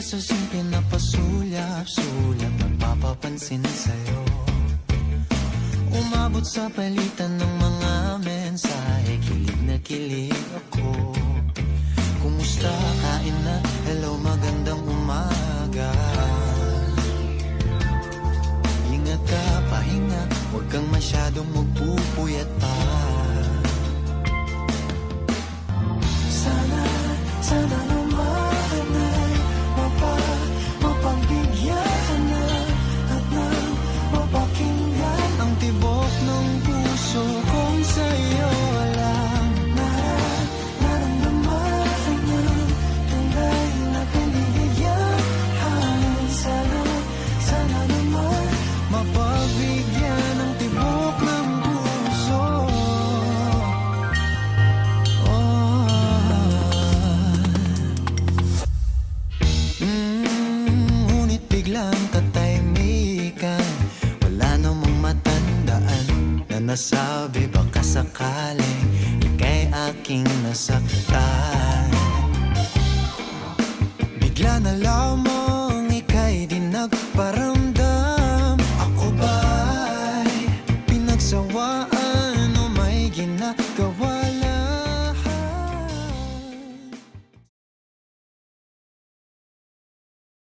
sa simple na pasulyap-sulyap, nagpapapansin sa'yo. Umabot sa palitan ng mga mensahe, kilig na kilig ako. Kumusta, kain na, hello, magandang umaga. Ingat ka, pahinga, huwag kang masyadong magpupuyat pa. Sana naman ay mapagbigyan ka na at nang mapakinggan ang tibok ng puso kong sa'yo lang naramdaman ng tunay na kaligayahan. Sana naman mapagbigyan ang tibok ng puso. Ngunit biglang katahimikan, wala namang matandaan na nasabi baka sakaling ika'y aking nasaktan. Bigla na lamang ika'y di nagparamdam